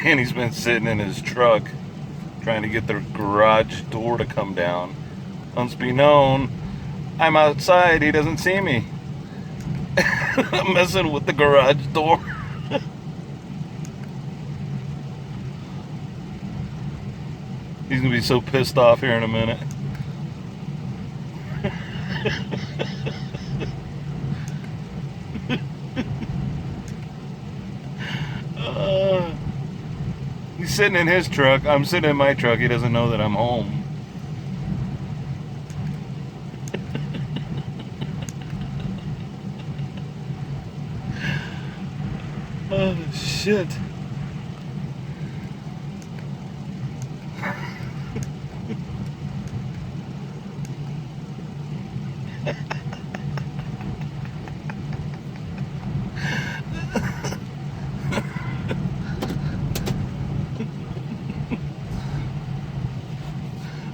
And he's been sitting in his truck trying to get the garage door to come down. Unbeknown, I'm outside, he doesn't see me. I'm messing with the garage door. He's gonna be so pissed off here in a minute. uh, he's sitting in his truck. I'm sitting in my truck. He doesn't know that I'm home. Oh, shit.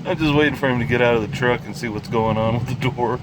I'm just waiting for him to get out of the truck and see what's going on with the door.